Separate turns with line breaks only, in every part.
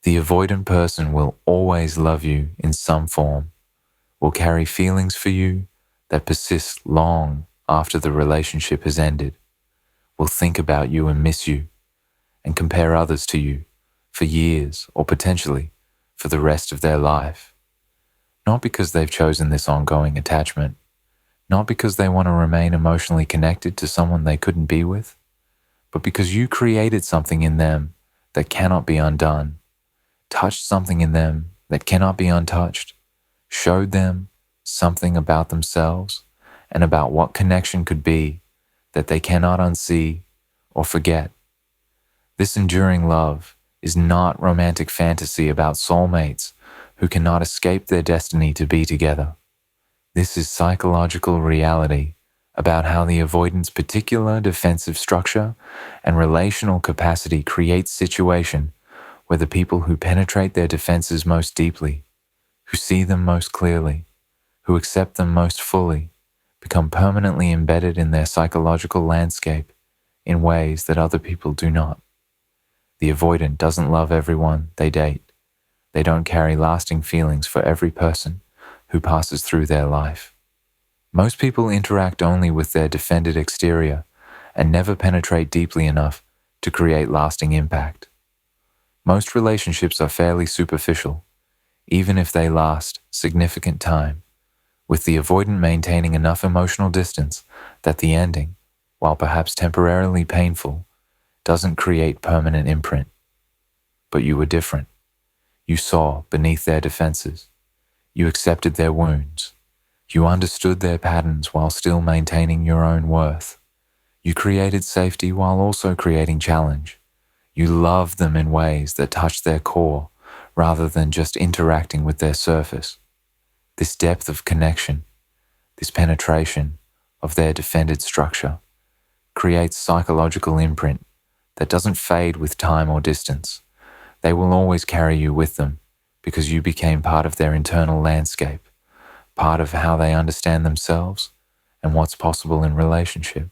The avoidant person will always love you in some form, will carry feelings for you that persist long after the relationship has ended, will think about you and miss you, and compare others to you for years or potentially for the rest of their life. Not because they've chosen this ongoing attachment, not because they want to remain emotionally connected to someone they couldn't be with, but because you created something in them that cannot be undone, touched something in them that cannot be untouched, showed them something about themselves and about what connection could be that they cannot unsee or forget. This enduring love is not romantic fantasy about soulmates who cannot escape their destiny to be together. This is psychological reality about how the avoidant's particular defensive structure and relational capacity creates situation where the people who penetrate their defenses most deeply, who see them most clearly, who accept them most fully, become permanently embedded in their psychological landscape in ways that other people do not. The avoidant doesn't love everyone they date. They don't carry lasting feelings for every person who passes through their life. Most people interact only with their defended exterior and never penetrate deeply enough to create lasting impact. Most relationships are fairly superficial, even if they last significant time, with the avoidant maintaining enough emotional distance that the ending, while perhaps temporarily painful, doesn't create permanent imprint. But you were different. You saw beneath their defenses. You accepted their wounds. You understood their patterns while still maintaining your own worth. You created safety while also creating challenge. You loved them in ways that touched their core rather than just interacting with their surface. This depth of connection, this penetration of their defended structure, creates psychological imprint that doesn't fade with time or distance. They will always carry you with them because you became part of their internal landscape, part of how they understand themselves and what's possible in relationship,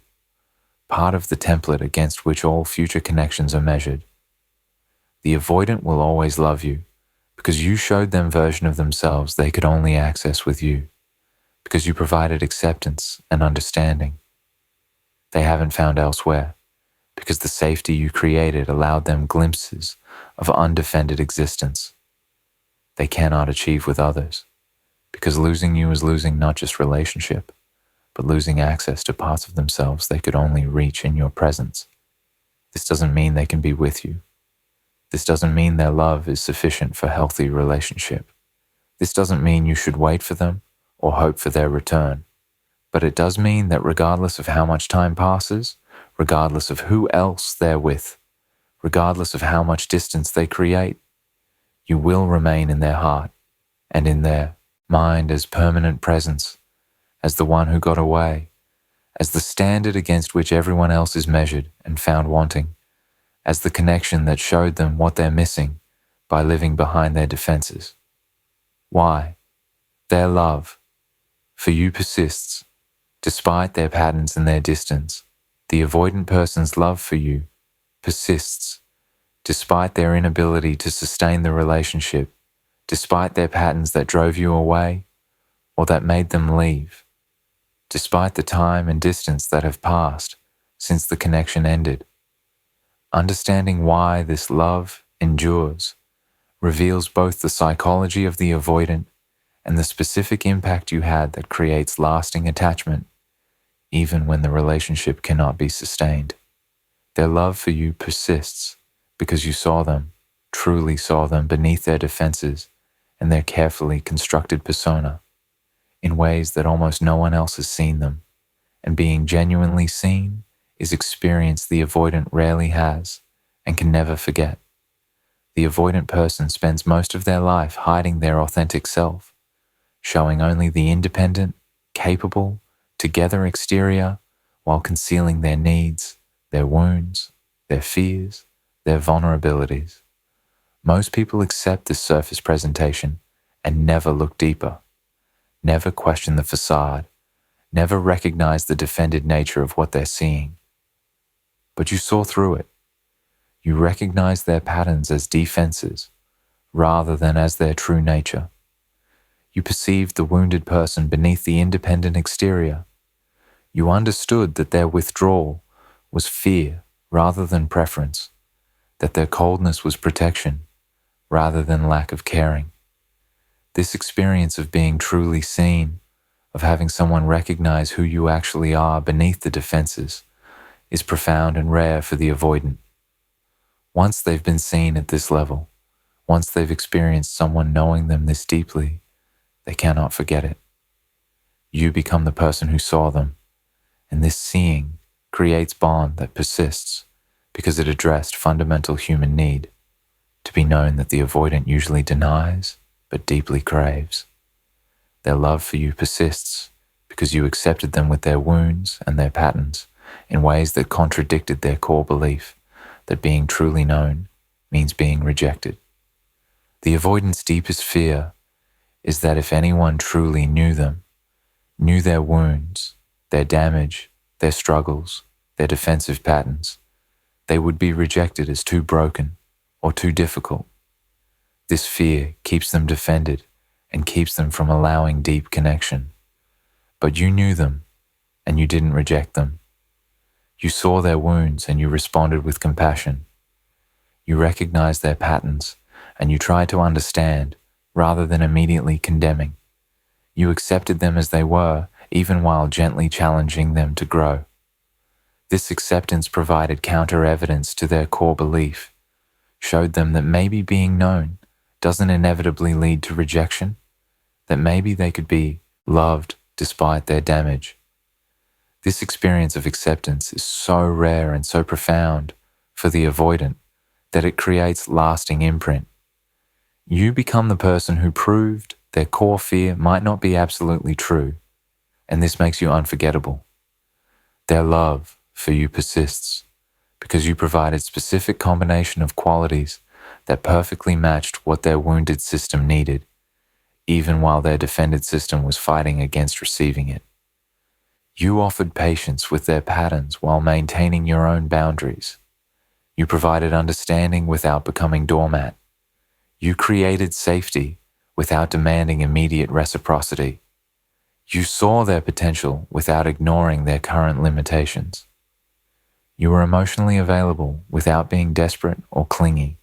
part of the template against which all future connections are measured. The avoidant will always love you because you showed them a version of themselves they could only access with you, because you provided acceptance and understanding. They haven't found elsewhere, because the safety you created allowed them glimpses of undefended existence they cannot achieve with others, because losing you is losing not just relationship, but losing access to parts of themselves they could only reach in your presence. This doesn't mean they can be with you. This doesn't mean their love is sufficient for healthy relationship. This doesn't mean you should wait for them or hope for their return. But it does mean that regardless of how much time passes, regardless of who else they're with, regardless of how much distance they create, you will remain in their heart and in their mind as permanent presence, as the one who got away, as the standard against which everyone else is measured and found wanting, as the connection that showed them what they're missing by living behind their defenses. Why? Their love for you persists, despite their patterns and their distance. The avoidant person's love for you persists, despite their inability to sustain the relationship, despite their patterns that drove you away or that made them leave, despite the time and distance that have passed since the connection ended. Understanding why this love endures reveals both the psychology of the avoidant and the specific impact you had that creates lasting attachment, even when the relationship cannot be sustained. Their love for you persists because you saw them, truly saw them beneath their defenses and their carefully constructed persona, in ways that almost no one else has seen them, and being genuinely seen is experience the avoidant rarely has and can never forget. The avoidant person spends most of their life hiding their authentic self, showing only the independent, capable, together exterior while concealing their needs, their wounds, their fears, their vulnerabilities. Most people accept this surface presentation and never look deeper, never question the facade, never recognize the defended nature of what they're seeing. But you saw through it. You recognized their patterns as defenses, rather than as their true nature. You perceived the wounded person beneath the independent exterior. You understood that their withdrawal was fear rather than preference, that their coldness was protection rather than lack of caring. This experience of being truly seen, of having someone recognize who you actually are beneath the defenses, is profound and rare for the avoidant. Once they've been seen at this level, once they've experienced someone knowing them this deeply, they cannot forget it. You become the person who saw them, and this seeing creates bond that persists because it addressed fundamental human need, to be known that the avoidant usually denies but deeply craves. Their love for you persists because you accepted them with their wounds and their patterns in ways that contradicted their core belief that being truly known means being rejected. The avoidant's deepest fear is that if anyone truly knew them, knew their wounds, their damage, their struggles, their defensive patterns, they would be rejected as too broken or too difficult. This fear keeps them defended and keeps them from allowing deep connection. But you knew them and you didn't reject them. You saw their wounds and you responded with compassion. You recognized their patterns and you tried to understand rather than immediately condemning. You accepted them as they were, even while gently challenging them to grow. This acceptance provided counter-evidence to their core belief, showed them that maybe being known doesn't inevitably lead to rejection, that maybe they could be loved despite their damage. This experience of acceptance is so rare and so profound for the avoidant that it creates lasting imprint. You become the person who proved their core fear might not be absolutely true, and this makes you unforgettable. Their love for you persists because you provided specific combination of qualities that perfectly matched what their wounded system needed, even while their defended system was fighting against receiving it. You offered patience with their patterns while maintaining your own boundaries. You provided understanding without becoming doormat. You created safety without demanding immediate reciprocity. You saw their potential without ignoring their current limitations. You were emotionally available without being desperate or clingy.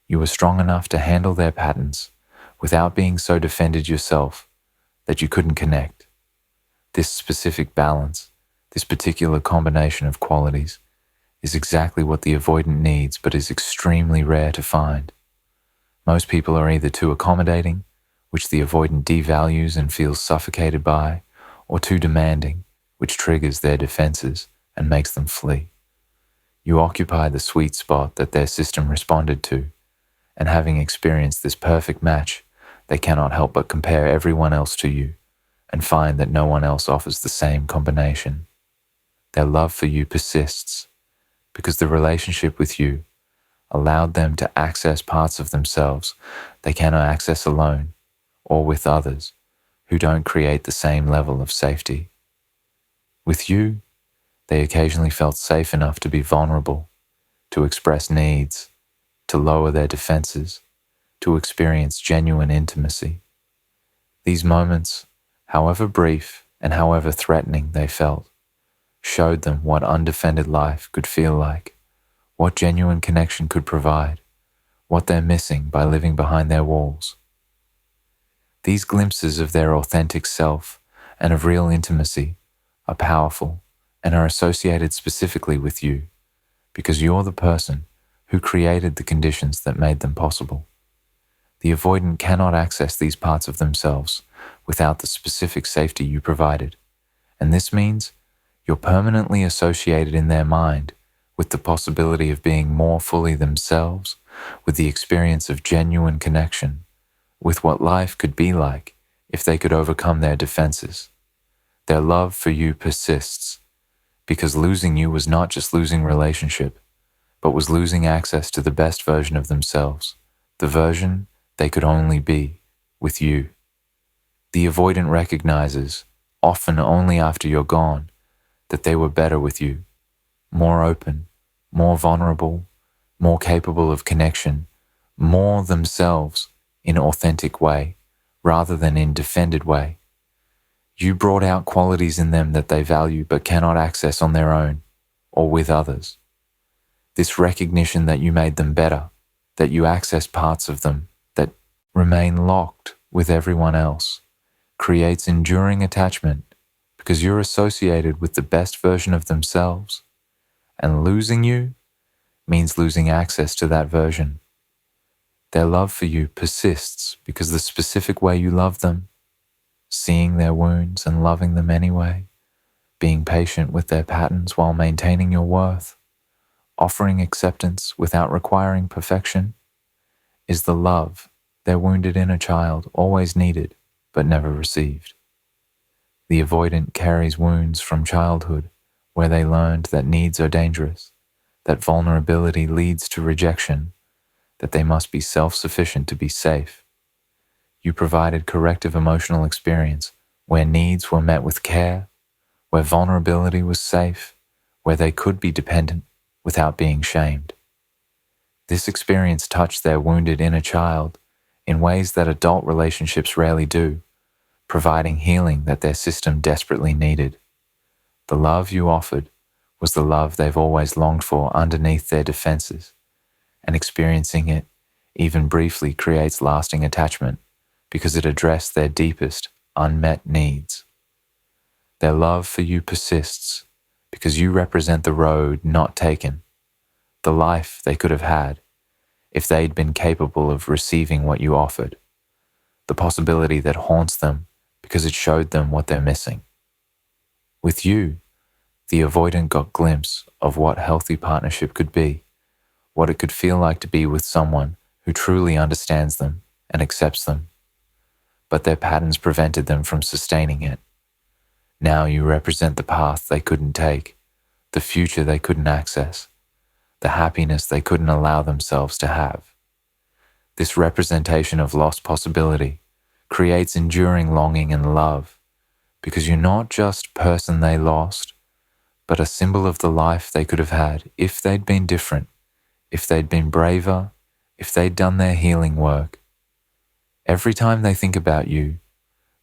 You were strong enough to handle their patterns without being so defended yourself that you couldn't connect. This specific balance, this particular combination of qualities, is exactly what the avoidant needs, but is extremely rare to find. Most people are either too accommodating, which the avoidant devalues and feels suffocated by, or too demanding, which triggers their defenses and makes them flee. You occupy the sweet spot that their system responded to, and having experienced this perfect match, they cannot help but compare everyone else to you and find that no one else offers the same combination. Their love for you persists because the relationship with you allowed them to access parts of themselves they cannot access alone or with others who don't create the same level of safety. With you, they occasionally felt safe enough to be vulnerable, to express needs, to lower their defenses, to experience genuine intimacy. These moments, however brief and however threatening they felt, showed them what undefended life could feel like, what genuine connection could provide, what they're missing by living behind their walls. These glimpses of their authentic self and of real intimacy are powerful and are associated specifically with you because you're the person who created the conditions that made them possible. The avoidant cannot access these parts of themselves without the specific safety you provided, and this means you're permanently associated in their mind with the possibility of being more fully themselves, with the experience of genuine connection, with what life could be like if they could overcome their defenses. Their love for you persists because losing you was not just losing relationship, but was losing access to the best version of themselves, the version they could only be with you. The avoidant recognizes, often only after you're gone, that they were better with you, more open, more vulnerable, more capable of connection, more themselves in authentic way rather than in defended way. You brought out qualities in them that they value but cannot access on their own or with others. This recognition that you made them better, that you access parts of them that remain locked with everyone else, creates enduring attachment because you're associated with the best version of themselves, and losing you means losing access to that version. Their love for you persists because the specific way you love them, seeing their wounds and loving them anyway, being patient with their patterns while maintaining your worth, offering acceptance without requiring perfection, is the love their wounded inner child always needed but never received. The avoidant carries wounds from childhood where they learned that needs are dangerous, that vulnerability leads to rejection, that they must be self-sufficient to be safe. You provided corrective emotional experience where needs were met with care, where vulnerability was safe, where they could be dependent without being shamed. This experience touched their wounded inner child in ways that adult relationships rarely do, providing healing that their system desperately needed. The love you offered was the love they've always longed for underneath their defenses, and experiencing it, even briefly, creates lasting attachment because it addressed their deepest, unmet needs. Their love for you persists because you represent the road not taken, the life they could have had if they'd been capable of receiving what you offered, the possibility that haunts them because it showed them what they're missing. With you, the avoidant got a glimpse of what healthy partnership could be, what it could feel like to be with someone who truly understands them and accepts them. But their patterns prevented them from sustaining it. Now you represent the path they couldn't take, the future they couldn't access, the happiness they couldn't allow themselves to have. This representation of lost possibility creates enduring longing and love because you're not just a person they lost, but a symbol of the life they could have had if they'd been different, if they'd been braver, if they'd done their healing work. Every time they think about you,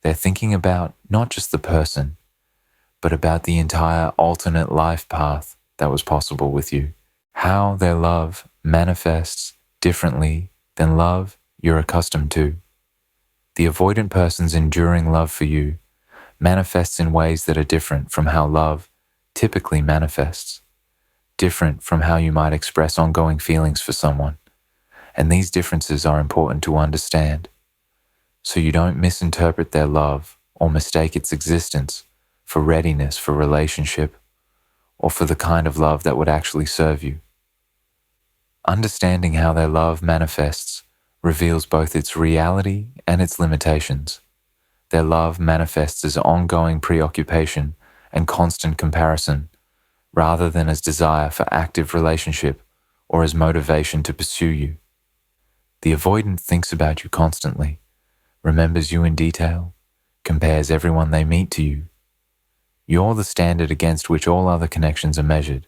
they're thinking about not just the person, but about the entire alternate life path that was possible with you, how their love manifests differently than love you're accustomed to. The avoidant person's enduring love for you manifests in ways that are different from how love typically manifests, different from how you might express ongoing feelings for someone. And these differences are important to understand, so you don't misinterpret their love or mistake its existence for readiness for relationship or for the kind of love that would actually serve you. Understanding how their love manifests reveals both its reality and its limitations. Their love manifests as ongoing preoccupation and constant comparison, rather than as desire for active relationship or as motivation to pursue you. The avoidant thinks about you constantly, remembers you in detail, compares everyone they meet to you. You're the standard against which all other connections are measured.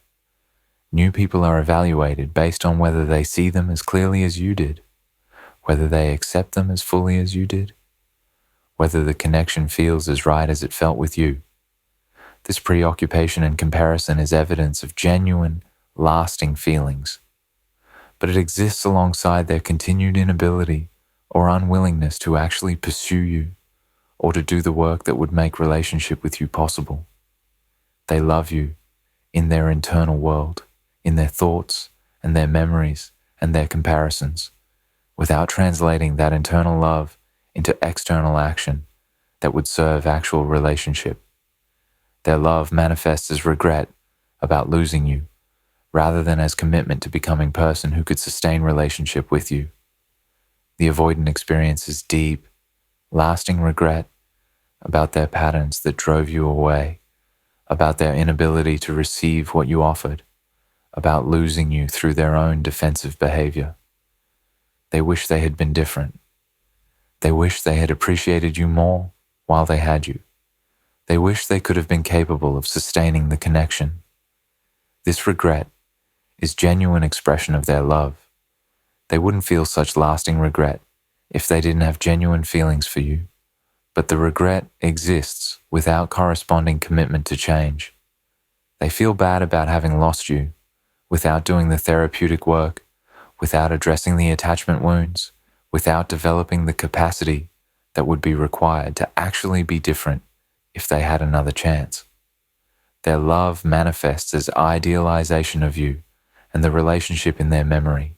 New people are evaluated based on whether they see them as clearly as you did, whether they accept them as fully as you did, whether the connection feels as right as it felt with you. This preoccupation and comparison is evidence of genuine, lasting feelings, but it exists alongside their continued inability or unwillingness to actually pursue you or to do the work that would make relationship with you possible. They love you in their internal world, in their thoughts and their memories and their comparisons, without translating that internal love into external action that would serve actual relationship. Their love manifests as regret about losing you, rather than as commitment to becoming a person who could sustain relationship with you. The avoidant experiences deep, lasting regret about their patterns that drove you away, about their inability to receive what you offered, about losing you through their own defensive behavior. They wish they had been different. They wish they had appreciated you more while they had you. They wish they could have been capable of sustaining the connection. This regret is genuine expression of their love. They wouldn't feel such lasting regret if they didn't have genuine feelings for you. But the regret exists without corresponding commitment to change. They feel bad about having lost you without doing the therapeutic work, without addressing the attachment wounds, without developing the capacity that would be required to actually be different if they had another chance. Their love manifests as idealization of you and the relationship in their memory,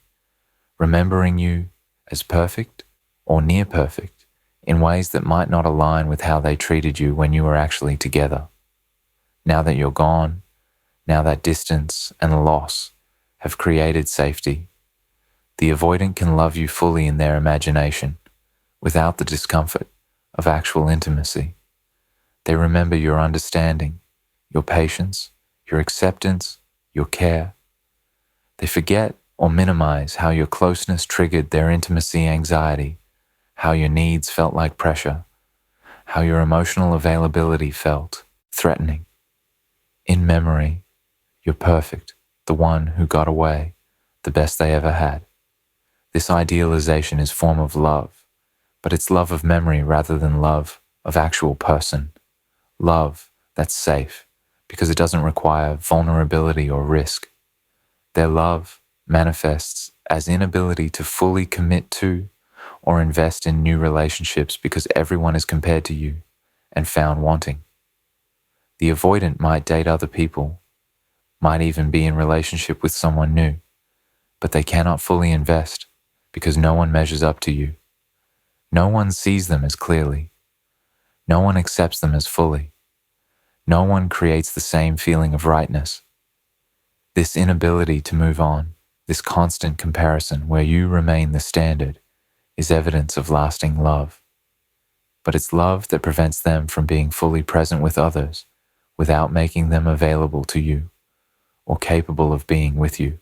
remembering you as perfect or near perfect in ways that might not align with how they treated you when you were actually together. Now that you're gone, now that distance and loss have created safety, the avoidant can love you fully in their imagination, without the discomfort of actual intimacy. They remember your understanding, your patience, your acceptance, your care. They forget or minimize how your closeness triggered their intimacy anxiety, how your needs felt like pressure, how your emotional availability felt threatening. In memory, you're perfect, the one who got away, the best they ever had. This idealization is form of love, but it's love of memory rather than love of actual person. Love that's safe because it doesn't require vulnerability or risk. Their love manifests as inability to fully commit to or invest in new relationships because everyone is compared to you and found wanting. The avoidant might date other people, might even be in relationship with someone new, but they cannot fully invest because no one measures up to you. No one sees them as clearly. No one accepts them as fully. No one creates the same feeling of rightness. This inability to move on, this constant comparison where you remain the standard, is evidence of lasting love. But it's love that prevents them from being fully present with others without making them available to you or capable of being with you.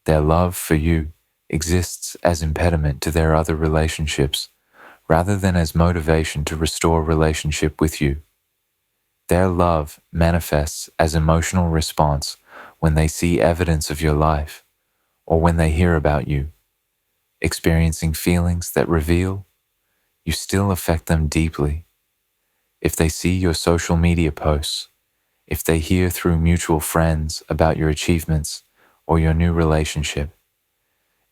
Their love for you exists as impediment to their other relationships rather than as motivation to restore relationship with you. Their love manifests as emotional response when they see evidence of your life or when they hear about you, experiencing feelings that reveal you still affect them deeply. If they see your social media posts, if they hear through mutual friends about your achievements or your new relationship,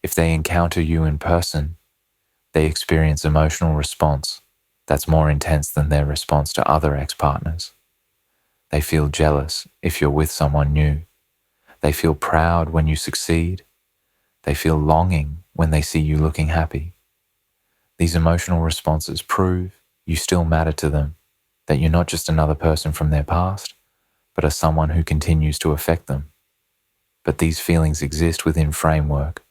if they encounter you in person, they experience emotional response that's more intense than their response to other ex-partners. They feel jealous if you're with someone new. They feel proud when you succeed. They feel longing when they see you looking happy. These emotional responses prove you still matter to them, that you're not just another person from their past, but are someone who continues to affect them. But these feelings exist within framework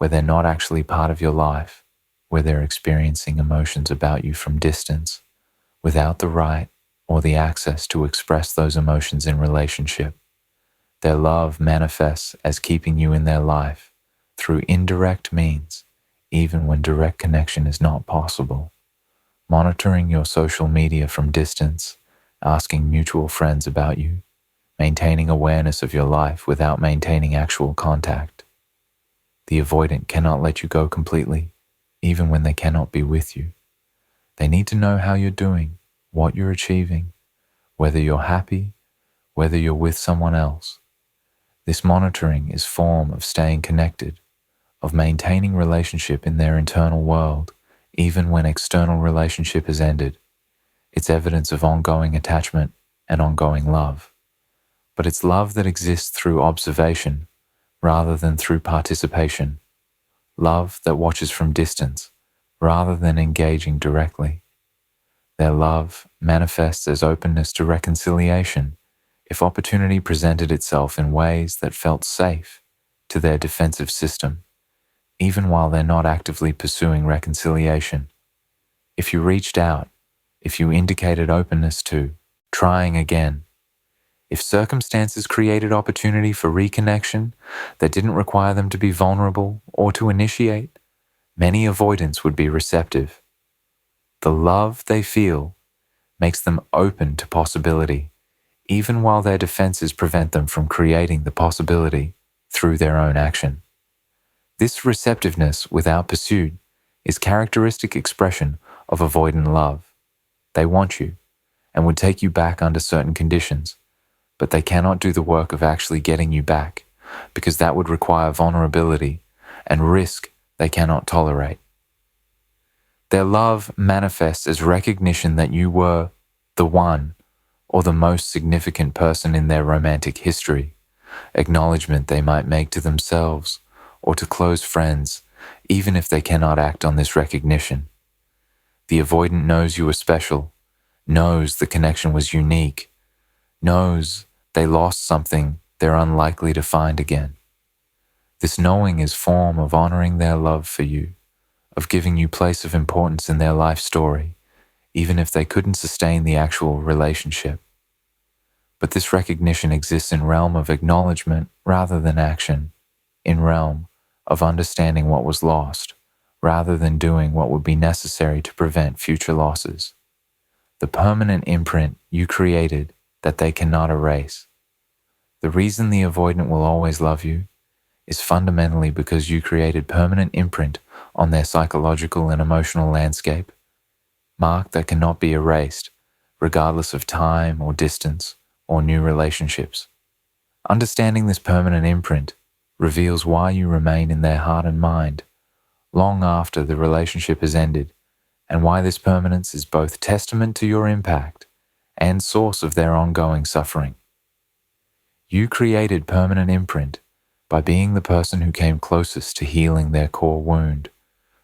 where they're not actually part of your life, where they're experiencing emotions about you from distance, without the right or the access to express those emotions in relationship. Their love manifests as keeping you in their life through indirect means, even when direct connection is not possible. Monitoring your social media from distance, asking mutual friends about you, maintaining awareness of your life without maintaining actual contact. The avoidant cannot let you go completely, even when they cannot be with you. They need to know how you're doing, what you're achieving, whether you're happy, whether you're with someone else. This monitoring is form of staying connected, of maintaining relationship in their internal world, even when external relationship has ended. It's evidence of ongoing attachment and ongoing love. But it's love that exists through observation rather than through participation. Love that watches from distance rather than engaging directly. Their love manifests as openness to reconciliation if opportunity presented itself in ways that felt safe to their defensive system, even while they're not actively pursuing reconciliation. If you reached out, if you indicated openness to trying again, if circumstances created opportunity for reconnection that didn't require them to be vulnerable or to initiate, many avoidants would be receptive. The love they feel makes them open to possibility, even while their defenses prevent them from creating the possibility through their own action. This receptiveness without pursuit is characteristic expression of avoidant love. They want you and would take you back under certain conditions, but they cannot do the work of actually getting you back because that would require vulnerability and risk they cannot tolerate. Their love manifests as recognition that you were the one or the most significant person in their romantic history, acknowledgement they might make to themselves or to close friends, even if they cannot act on this recognition. The avoidant knows you are special, knows the connection was unique, knows they lost something they're unlikely to find again. This knowing is form of honoring their love for you, of giving you place of importance in their life story, even if they couldn't sustain the actual relationship. But this recognition exists in realm of acknowledgement rather than action, in realm of understanding what was lost, rather than doing what would be necessary to prevent future losses. The permanent imprint you created that they cannot erase. The reason the avoidant will always love you is fundamentally because you created permanent imprint on their psychological and emotional landscape, mark that cannot be erased, regardless of time or distance or new relationships. Understanding this permanent imprint reveals why you remain in their heart and mind long after the relationship has ended, and why this permanence is both testament to your impact and source of their ongoing suffering. You created permanent imprint by being the person who came closest to healing their core wound,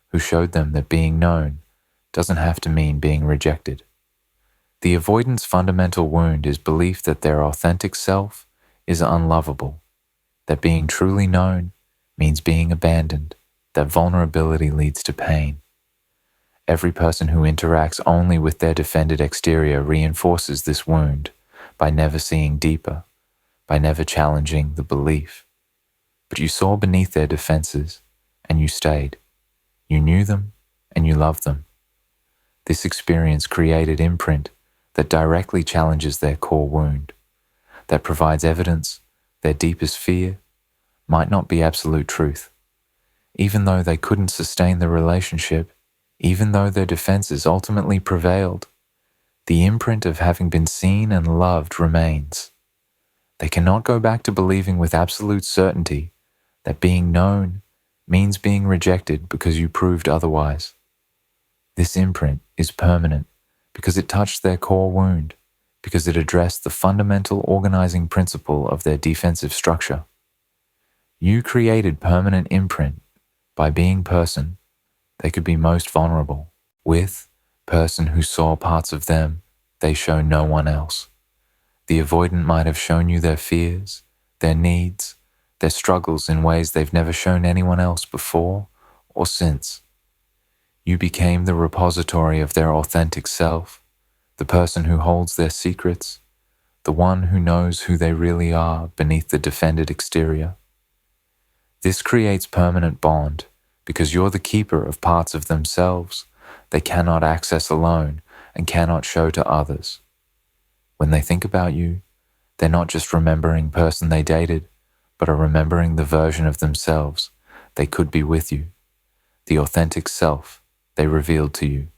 who showed them that being known doesn't have to mean being rejected. The avoidant's fundamental wound is belief that their authentic self is unlovable, that being truly known means being abandoned, that vulnerability leads to pain. Every person who interacts only with their defended exterior reinforces this wound by never seeing deeper, by never challenging the belief. But you saw beneath their defenses, and you stayed. You knew them, and you loved them. This experience created imprint that directly challenges their core wound, that provides evidence their deepest fear might not be absolute truth. Even though they couldn't sustain the relationship, even though their defenses ultimately prevailed, the imprint of having been seen and loved remains. They cannot go back to believing with absolute certainty that being known means being rejected because you proved otherwise. This imprint is permanent because it touched their core wound, because it addressed the fundamental organizing principle of their defensive structure. You created permanent imprint by being person they could be most vulnerable with, person who saw parts of them they show no one else. The avoidant might have shown you their fears, their needs, their struggles in ways they've never shown anyone else before or since. You became the repository of their authentic self, the person who holds their secrets, the one who knows who they really are beneath the defended exterior. This creates permanent bond because you're the keeper of parts of themselves they cannot access alone and cannot show to others. When they think about you, they're not just remembering person they dated, but are remembering the version of themselves they could be with you, the authentic self they revealed to you.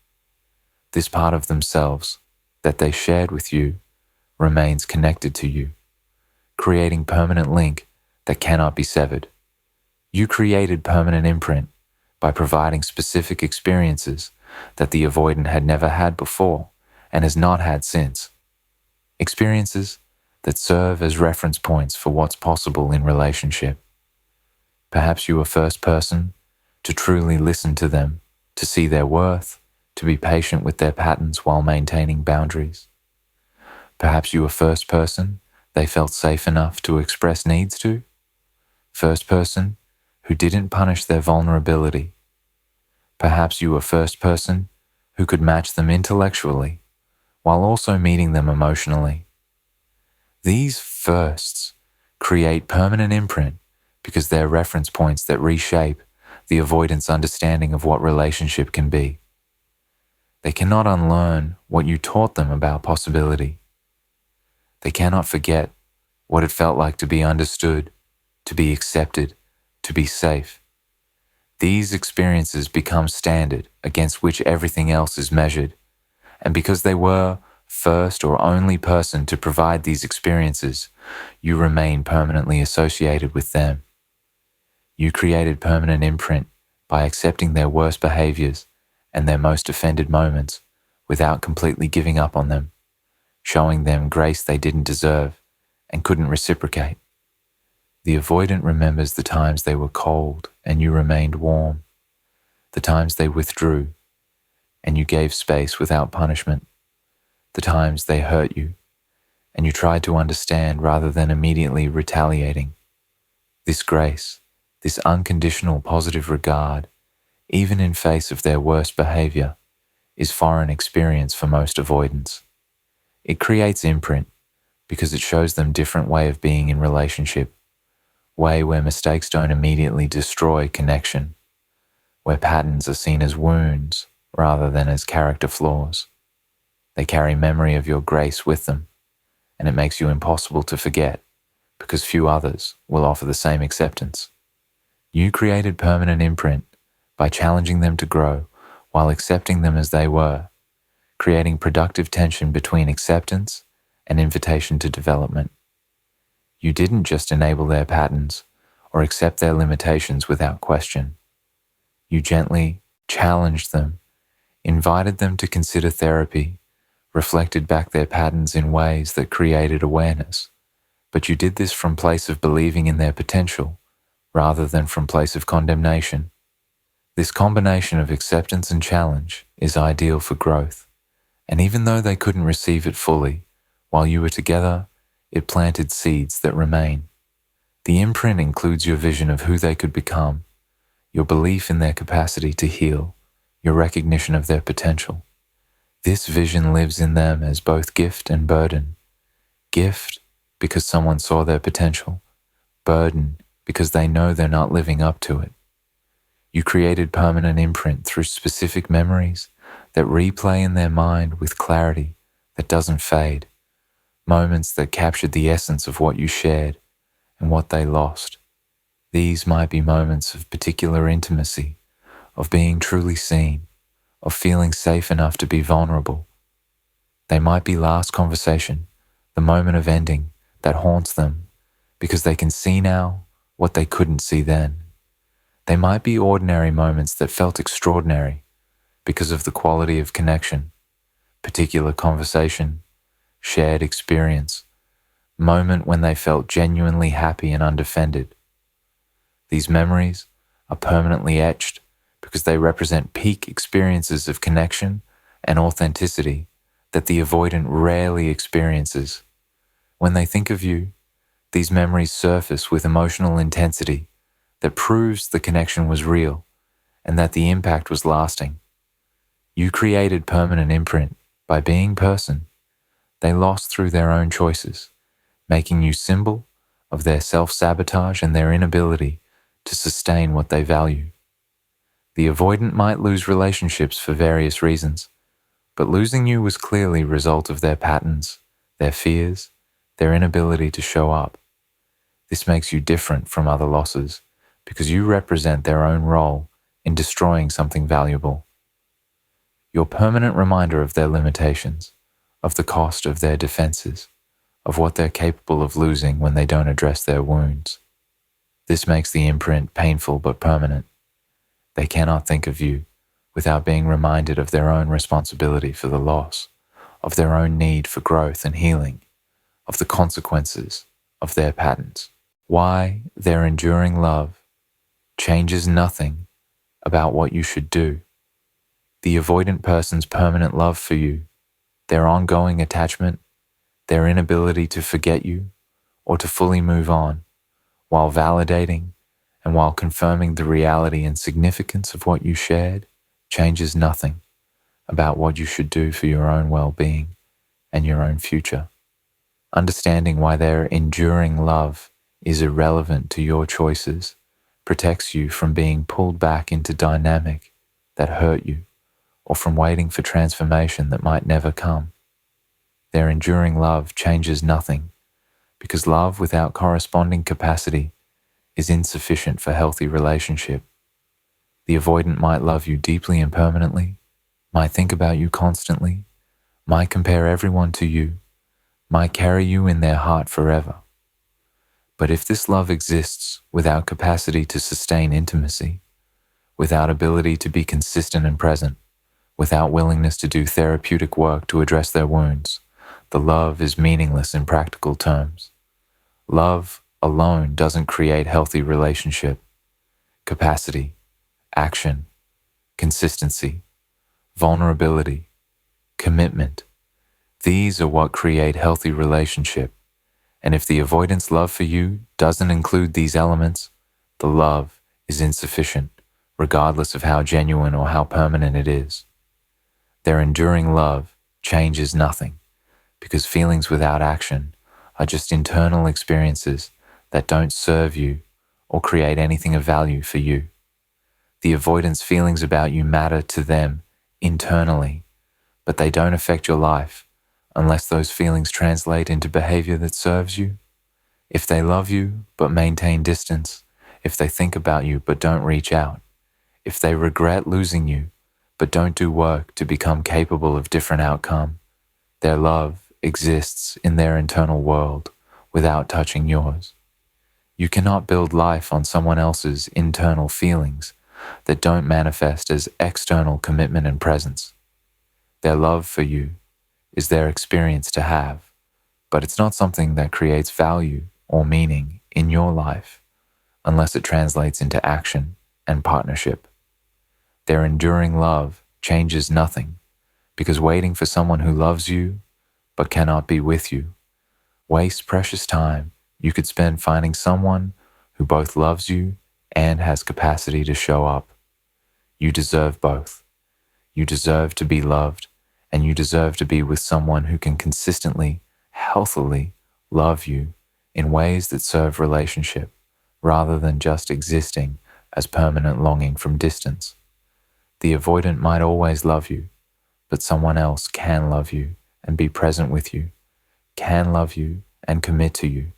This part of themselves that they shared with you remains connected to you, creating permanent link that cannot be severed. You created permanent imprint by providing specific experiences that the avoidant had never had before and has not had since. Experiences that serve as reference points for what's possible in relationship. Perhaps you were first person to truly listen to them, to see their worth, to be patient with their patterns while maintaining boundaries. Perhaps you were first person they felt safe enough to express needs to. First person who didn't punish their vulnerability. Perhaps you were first person who could match them intellectually while also meeting them emotionally. These firsts create permanent imprint because they're reference points that reshape the avoidant's understanding of what relationship can be. They cannot unlearn what you taught them about possibility. They cannot forget what it felt like to be understood, to be accepted, to be safe. These experiences become standard against which everything else is measured, and because they were first or only person to provide these experiences, you remain permanently associated with them. You created permanent imprint by accepting their worst behaviors and their most offended moments without completely giving up on them, showing them grace they didn't deserve and couldn't reciprocate. The avoidant remembers the times they were cold and you remained warm, the times they withdrew and you gave space without punishment, the times they hurt you and you tried to understand rather than immediately retaliating. This grace, this unconditional positive regard, even in face of their worst behavior, is foreign experience for most avoidants. It creates imprint because it shows them different way of being in relationship, way where mistakes don't immediately destroy connection, where patterns are seen as wounds rather than as character flaws. They carry memory of your grace with them, and it makes you impossible to forget because few others will offer the same acceptance. You created permanent imprint by challenging them to grow while accepting them as they were, creating productive tension between acceptance and invitation to development. You didn't just enable their patterns or accept their limitations without question. You gently challenged them, invited them to consider therapy, reflected back their patterns in ways that created awareness. But you did this from place of believing in their potential rather than from place of condemnation. This combination of acceptance and challenge is ideal for growth, and even though they couldn't receive it fully, while you were together, it planted seeds that remain. The imprint includes your vision of who they could become, your belief in their capacity to heal, your recognition of their potential. This vision lives in them as both gift and burden. Gift because someone saw their potential, burden because they know they're not living up to it. You created permanent imprint through specific memories that replay in their mind with clarity that doesn't fade, moments that captured the essence of what you shared and what they lost. These might be moments of particular intimacy, of being truly seen, of feeling safe enough to be vulnerable. They might be last conversation, the moment of ending that haunts them because they can see now what they couldn't see then. They might be ordinary moments that felt extraordinary because of the quality of connection, particular conversation, shared experience, moment when they felt genuinely happy and undefended. These memories are permanently etched because they represent peak experiences of connection and authenticity that the avoidant rarely experiences. When they think of you, these memories surface with emotional intensity that proves the connection was real and that the impact was lasting. You created permanent imprint by being person. They lost through their own choices, making you symbol of their self-sabotage and their inability to sustain what they value. The avoidant might lose relationships for various reasons, but losing you was clearly a result of their patterns, their fears, their inability to show up. This makes you different from other losses because you represent their own role in destroying something valuable. You're a permanent reminder of their limitations, of the cost of their defenses, of what they're capable of losing when they don't address their wounds. This makes the imprint painful but permanent. They cannot think of you without being reminded of their own responsibility for the loss, of their own need for growth and healing, of the consequences of their patterns. Why their enduring love changes nothing about what you should do. The avoidant person's permanent love for you, their ongoing attachment, their inability to forget you or to fully move on, while validating and while confirming the reality and significance of what you shared, changes nothing about what you should do for your own well-being and your own future. Understanding why their enduring love is irrelevant to your choices protects you from being pulled back into dynamic that hurt you or from waiting for transformation that might never come. Their enduring love changes nothing because love without corresponding capacity is insufficient for healthy relationship. The avoidant might love you deeply and permanently, might think about you constantly, might compare everyone to you, might carry you in their heart forever. But if this love exists without capacity to sustain intimacy, without ability to be consistent and present, without willingness to do therapeutic work to address their wounds, the love is meaningless in practical terms. Love alone doesn't create healthy relationship. Capacity, action, consistency, vulnerability, commitment. These are what create healthy relationship. And if the avoidance love for you doesn't include these elements, the love is insufficient, regardless of how genuine or how permanent it is. Their enduring love changes nothing, because feelings without action are just internal experiences that don't serve you or create anything of value for you. The avoidance feelings about you matter to them internally, but they don't affect your life unless those feelings translate into behavior that serves you. If they love you but maintain distance, if they think about you but don't reach out, if they regret losing you but don't do work to become capable of different outcome, their love exists in their internal world without touching yours. You cannot build life on someone else's internal feelings that don't manifest as external commitment and presence. Their love for you is their experience to have, but it's not something that creates value or meaning in your life unless it translates into action and partnership. Their enduring love changes nothing, because waiting for someone who loves you but cannot be with you wastes precious time you could spend finding someone who both loves you and has capacity to show up. You deserve both. You deserve to be loved, and you deserve to be with someone who can consistently, healthily love you in ways that serve relationship, rather than just existing as permanent longing from distance. The avoidant might always love you, but someone else can love you and be present with you, can love you and commit to you,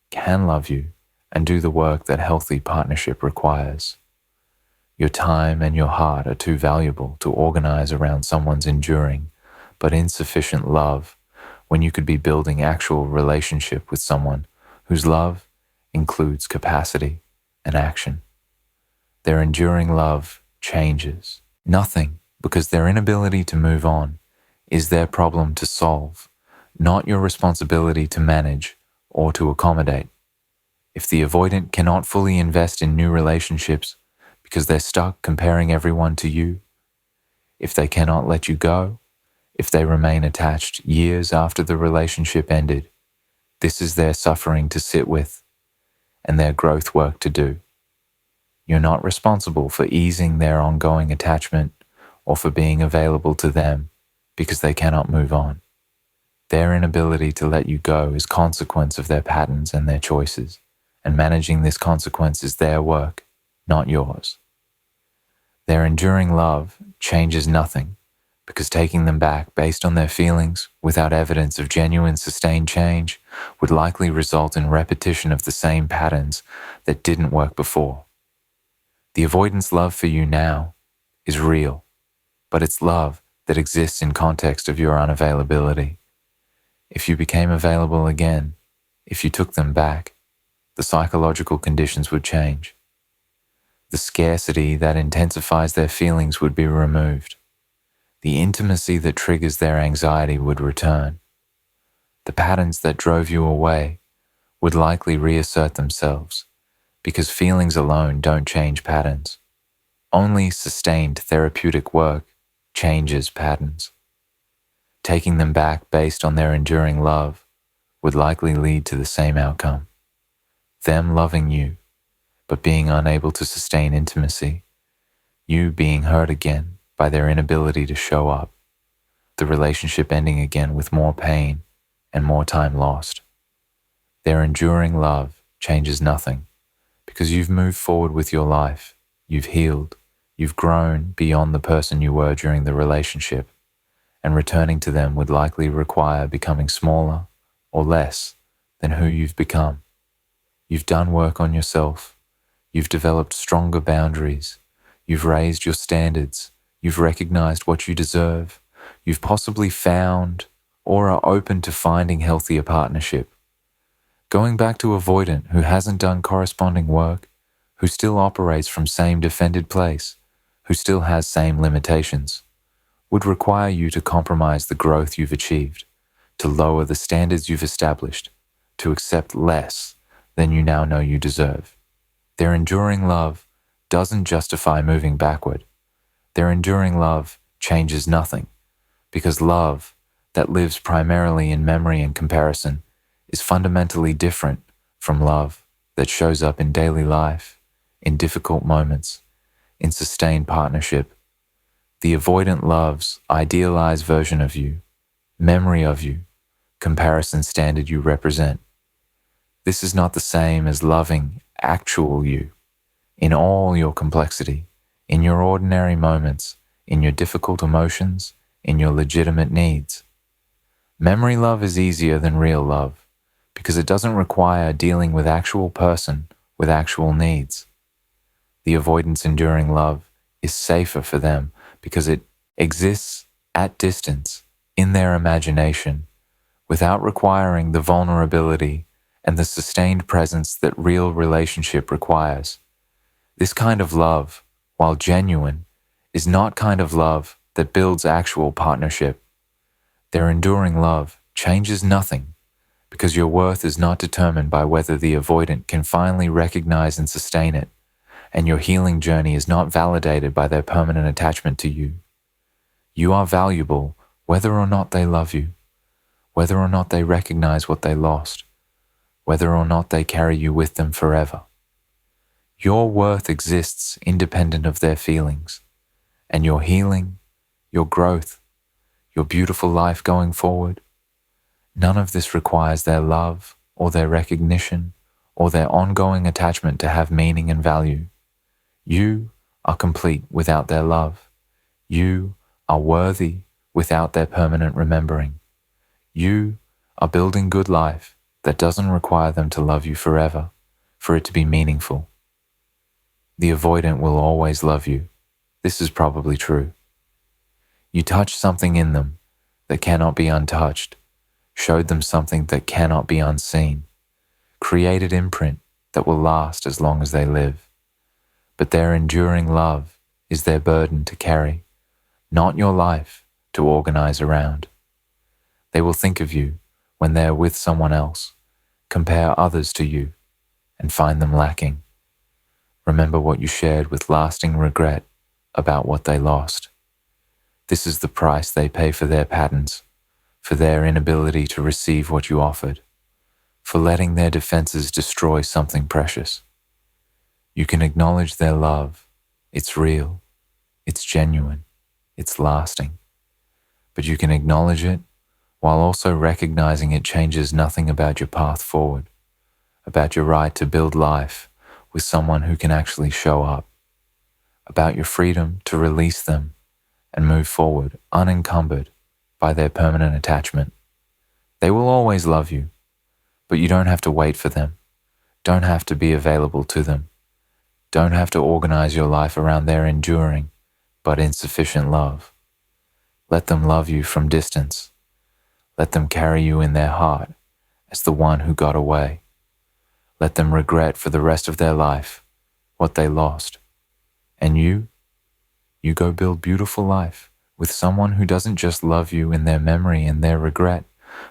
can love you and do the work that healthy partnership requires. Your time and your heart are too valuable to organize around someone's enduring but insufficient love when you could be building actual relationship with someone whose love includes capacity and action. Their enduring love changes nothing, because their inability to move on is their problem to solve, not your responsibility to manage or to accommodate. If the avoidant cannot fully invest in new relationships because they're stuck comparing everyone to you, if they cannot let you go, if they remain attached years after the relationship ended, this is their suffering to sit with and their growth work to do. You're not responsible for easing their ongoing attachment or for being available to them because they cannot move on. Their inability to let you go is consequence of their patterns and their choices, and managing this consequence is their work, not yours. Their enduring love changes nothing, because taking them back based on their feelings without evidence of genuine sustained change would likely result in repetition of the same patterns that didn't work before. The avoidance love for you now is real, but it's love that exists in context of your unavailability. If you became available again, if you took them back, the psychological conditions would change. The scarcity that intensifies their feelings would be removed. The intimacy that triggers their anxiety would return. The patterns that drove you away would likely reassert themselves, because feelings alone don't change patterns. Only sustained therapeutic work changes patterns. Taking them back based on their enduring love would likely lead to the same outcome. Them loving you, but being unable to sustain intimacy. You being hurt again by their inability to show up. The relationship ending again with more pain and more time lost. Their enduring love changes nothing, because you've moved forward with your life, you've healed, you've grown beyond the person you were during the relationship, and returning to them would likely require becoming smaller or less than who you've become. You've done work on yourself. You've developed stronger boundaries. You've raised your standards. You've recognized what you deserve. You've possibly found or are open to finding healthier partnership. Going back to avoidant who hasn't done corresponding work, who still operates from same defended place, who still has same limitations, would require you to compromise the growth you've achieved, to lower the standards you've established, to accept less than you now know you deserve. Their enduring love doesn't justify moving backward. Their enduring love changes nothing, because love that lives primarily in memory and comparison is fundamentally different from love that shows up in daily life, in difficult moments, in sustained partnership. The avoidant love's idealized version of you, memory of you, comparison standard you represent. This is not the same as loving actual you, in all your complexity, in your ordinary moments, in your difficult emotions, in your legitimate needs. Memory love is easier than real love because it doesn't require dealing with actual person with actual needs. The avoidance enduring love is safer for them because it exists at distance in their imagination without requiring the vulnerability and the sustained presence that real relationship requires. This kind of love, while genuine, is not kind of love that builds actual partnership. Their enduring love changes nothing because your worth is not determined by whether the avoidant can finally recognize and sustain it, and your healing journey is not validated by their permanent attachment to you. You are valuable whether or not they love you, whether or not they recognize what they lost, whether or not they carry you with them forever. Your worth exists independent of their feelings, and your healing, your growth, your beautiful life going forward, none of this requires their love or their recognition or their ongoing attachment to have meaning and value. You are complete without their love. You are worthy without their permanent remembering. You are building good life that doesn't require them to love you forever for it to be meaningful. The avoidant will always love you. This is probably true. You touched something in them that cannot be untouched, showed them something that cannot be unseen, created imprint that will last as long as they live. But their enduring love is their burden to carry, not your life to organize around. They will think of you when they are with someone else, compare others to you, and find them lacking. Remember what you shared with lasting regret about what they lost. This is the price they pay for their patterns, for their inability to receive what you offered, for letting their defenses destroy something precious. You can acknowledge their love. It's real, it's genuine, it's lasting. But you can acknowledge it while also recognizing it changes nothing about your path forward, about your right to build life with someone who can actually show up, about your freedom to release them and move forward unencumbered by their permanent attachment. They will always love you, but you don't have to wait for them, don't have to be available to them, don't have to organize your life around their enduring but insufficient love. Let them love you from distance. Let them carry you in their heart as the one who got away. Let them regret for the rest of their life what they lost. And you go build beautiful life with someone who doesn't just love you in their memory and their regret,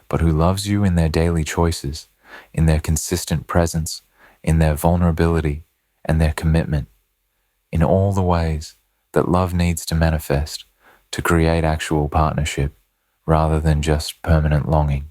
but who loves you in their daily choices, in their consistent presence, in their vulnerability and their commitment, in all the ways that love needs to manifest to create actual partnership rather than just permanent longing.